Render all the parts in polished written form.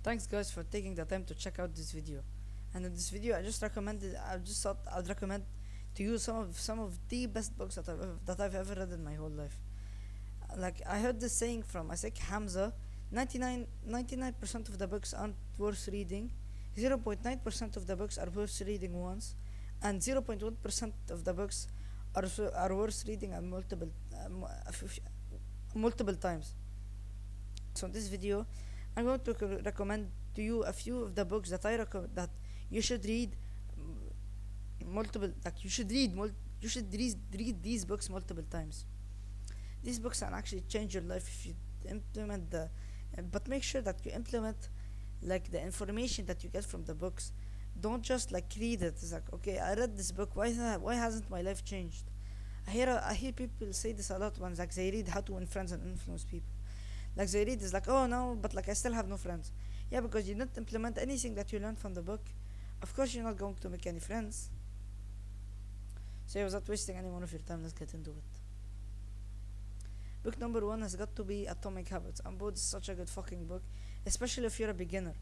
Thanks guys for taking the time to check out this video. And in this video, I just thought I'd recommend to you some of the best books that I've ever read in my whole life. Like I heard this saying from I think Hamza, 99% of the books aren't worth reading, 0.9% of the books are worth reading once, and 0.1% of the books are worth reading multiple times. So in this video, I'm going to recommend to you a few of the books that I recommend that you should read multiple like you should read these books multiple times. These books can actually change your life if you implement the but make sure that you implement like the information that you get from the books. Don't just like read it. It's like, okay, I read this book, why hasn't my life changed? I hear people say this a lot when like they read How to Win Friends and Influence People. Like they read is like, oh no, but like I still have no friends. Yeah, because you didn't implement anything that you learned from the book. Of course you're not going to make any friends. So yeah, without wasting any more of your time, let's get into it. Book number one has got to be Atomic Habits. And both is such a good fucking book, especially if you're a beginner.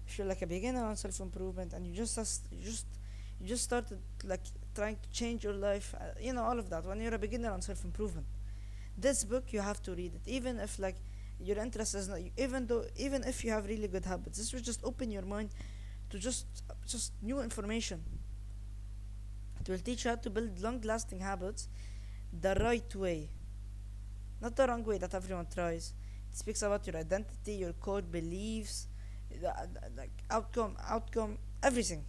If you're like a beginner on self improvement and you just started like trying to change your life, all of that. When you're a beginner on self improvement, this book you have to read it, even if like your interest is not, even if you have really good habits. This will just open your mind to just new information. It will teach you how to build long lasting habits the right way, not the wrong way that everyone tries. It speaks about your identity, your core beliefs, like outcome, everything.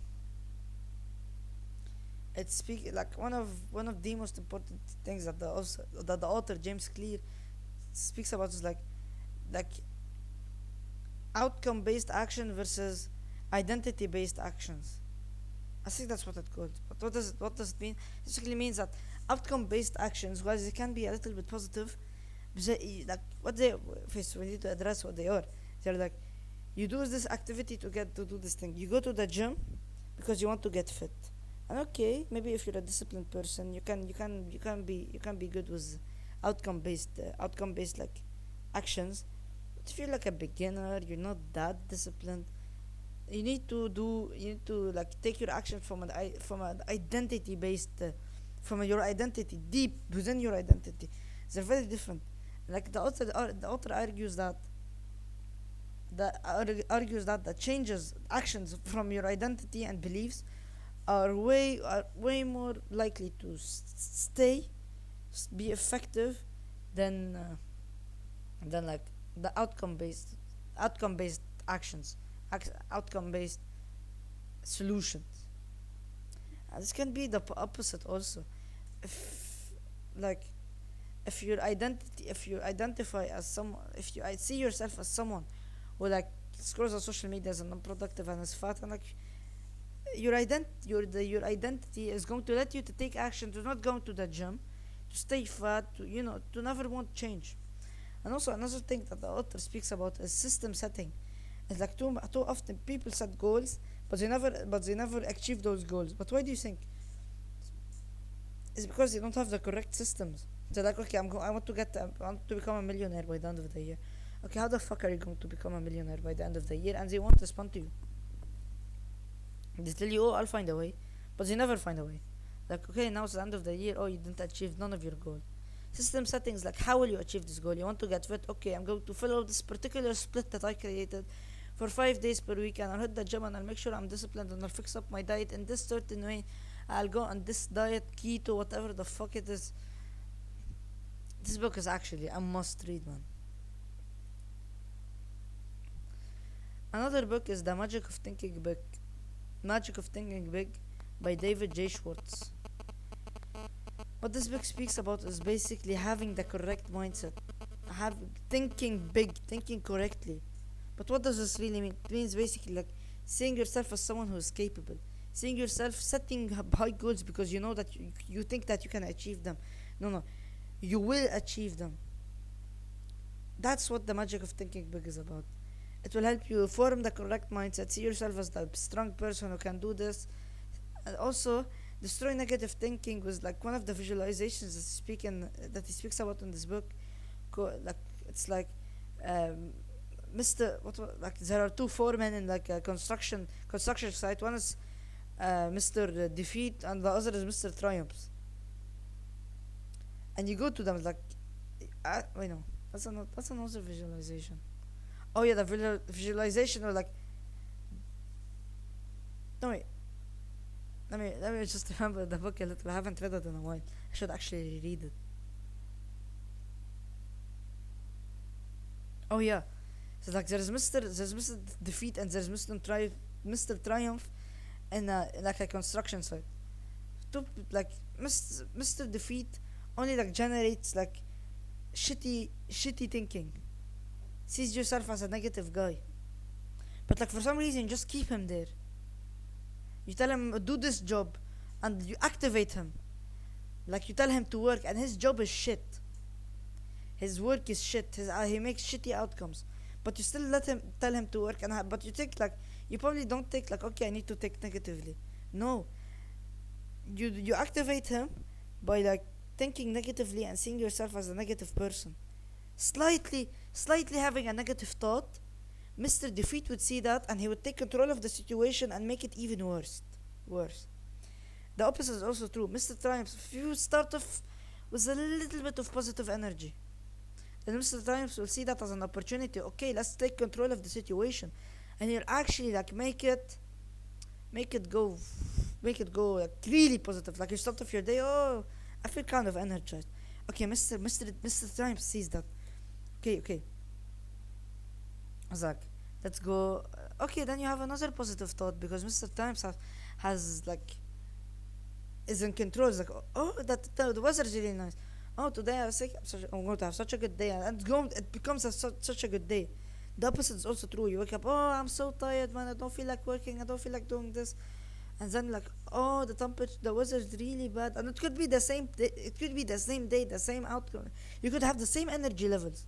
It speak like one of the most important things that the author James Clear speaks about is like outcome based action versus identity based actions. I think that's what it called. But what does it mean? It basically means that outcome based actions, while they can be a little bit positive, like what they first we need to address what they are. They're like, you do this activity to do this thing. You go to the gym because you want to get fit. And okay, maybe if you're a disciplined person, you can be good with outcome based like actions. But if you're like a beginner, you're not that disciplined, you need to like take your action from an identity based from your identity deep within your identity. They're very different. Like the author argues that the changes actions from your identity and beliefs are way more likely to stay be effective than like the outcome based actions, outcome based solutions. And this can be the opposite also. If like if you identify as someone, if you see yourself as someone who like scrolls on social media as unproductive and is fat, and like your identity is going to let you to take action to not go to the gym, to stay fat, to never want change. And also another thing that the author speaks about is system setting. It's like too often people set goals, but they never achieve those goals. But why do you think? It's because they don't have the correct systems. They're like, okay, I want to become a millionaire by the end of the year. Okay, how the fuck are you going to become a millionaire by the end of the year? And they won't respond to you. They tell you, oh, I'll find a way, but they never find a way. Like, okay, now it's the end of the year. Oh, you didn't achieve none of your goal. System settings, like, how will you achieve this goal? You want to get fit? Okay, I'm going to follow this particular split that I created for 5 days per week, and I'll hit the gym and I'll make sure I'm disciplined and I'll fix up my diet in this certain way. I'll go on this diet, keto, whatever the fuck it is. This book is actually a must read, man. Another book is The Magic of Thinking Big by David J. Schwartz. What this book speaks about is basically having the correct mindset, have thinking big, thinking correctly. But what does this really mean? It means basically like seeing yourself as someone who is capable, seeing yourself setting high goals because you know that you think that you can achieve them. No, no, you will achieve them. That's what the magic of thinking big is about. It will help you form the correct mindset, see yourself as the strong person who can do this. And also, destroy negative thinking was like one of the visualizations that he speaks about in this book. Like it's like um, Mr. Like there are two foremen in like a construction site. One is Mr. Defeat and the other is Mr. Triumphs. And you go to them like, wait no, that's another visualization. Oh yeah, the visualization or like, no wait, let me just remember the book a little. I haven't read it in a while. I should actually read it. Oh yeah, so like there's Mr. Defeat and there's Mr. Triumph in like a construction site. To like Mr. Defeat only like generates like shitty thinking. Sees yourself as a negative guy, but like for some reason just keep him there. You tell him do this job, and you activate him. Like you tell him to work, and his job is shit. His work is shit. He makes shitty outcomes, but you still let him tell him to work. But you think like you probably don't think like okay I need to think negatively. No, you activate him by like thinking negatively and seeing yourself as a negative person. Slightly having a negative thought, Mr. Defeat would see that and he would take control of the situation and make it even worse. Worse. The opposite is also true. Mr. Triumphs, if you start off with a little bit of positive energy, then Mr. Triumphs will see that as an opportunity. Okay, let's take control of the situation, and he'll actually like make it go, make it go like really positive. Like you start off your day, oh, I feel kind of energized. Okay, Mr. Triumphs sees that. Okay. I was like, let's go. Okay, then you have another positive thought because Mr. Times has like is in control. It's like, oh, the weather's really nice. Oh, today I'm going to have such a good day, and it becomes such a good day. The opposite is also true. You wake up, oh, I'm so tired, man. I don't feel like working. I don't feel like doing this, and then like, oh, the weather's really bad, and it could be the same. It could be the same day, the same outcome. You could have the same energy levels.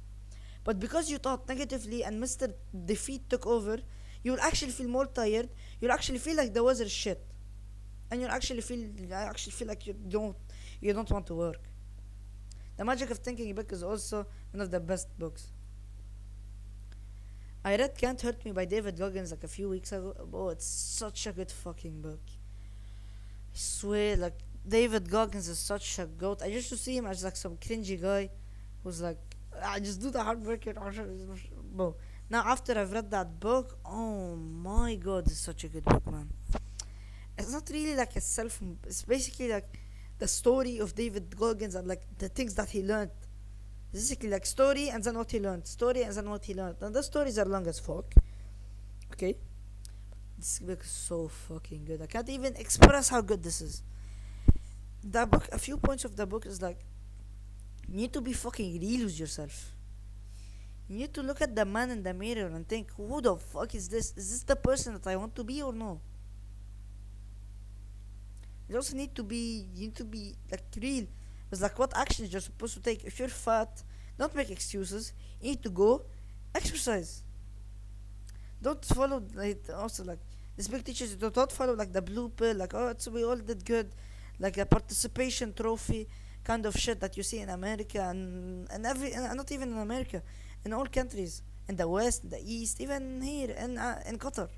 But because you thought negatively and Mr. Defeat took over, you'll actually feel more tired. You'll actually feel like the weather is shit, and I actually feel like you don't want to work. The Magic of Thinking book is also one of the best books. I read Can't Hurt Me by David Goggins like a few weeks ago. Oh, it's such a good fucking book. I swear, like David Goggins is such a goat. I used to see him as like some cringy guy who's like, I just do the hard work and bro. Now after I've read that book, oh my god, it's such a good book, man. It's not really like it's basically like the story of David Goggins and like the things that he learned. It's basically like story and then what he learned, story and then what he learned. And the stories are long as fuck. Okay, this book is so fucking good. I can't even express how good this is. The book, a few points of the book is like, you need to be fucking real with yourself. You need to look at the man in the mirror and think, who the fuck is this? Is this the person that I want to be or no? You need to be like real. It's like what actions you're supposed to take. If you're fat, don't make excuses. You need to go exercise. Don't follow like also like this book teaches you to don't follow like the blue pill, like oh it's we all did good, like a participation trophy kind of shit that you see in America and not even in America, in all countries, in the West, the East, even here in Qatar.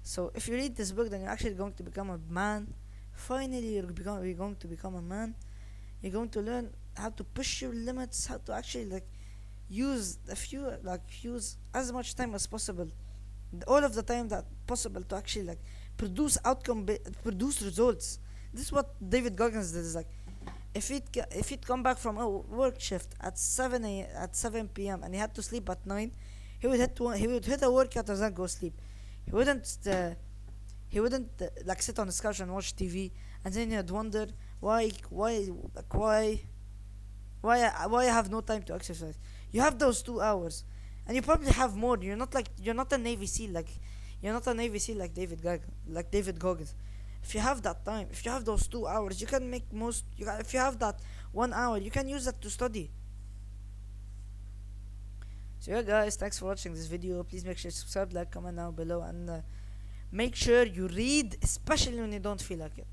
So if you read this book, then you're actually going to become a man. Finally, you're going to become a man. You're going to learn how to push your limits, how to actually like use as much time as possible, all of the time that possible to actually like produce results. This is what David Goggins did. Is like if he'd come back from a work shift at 7 p.m. and he had to sleep at 9, he would hit a workout and then go sleep. He wouldn't like sit on his couch and watch TV, and then he'd wonder why I have no time to exercise. You have those 2 hours, and you probably have more. You're not a Navy SEAL like David Goggins. If you have that time, if you have those 2 hours, you can make most. If you have that 1 hour, you can use that to study. So yeah, guys, thanks for watching this video. Please make sure to subscribe, like, comment down below, and make sure you read, especially when you don't feel like it.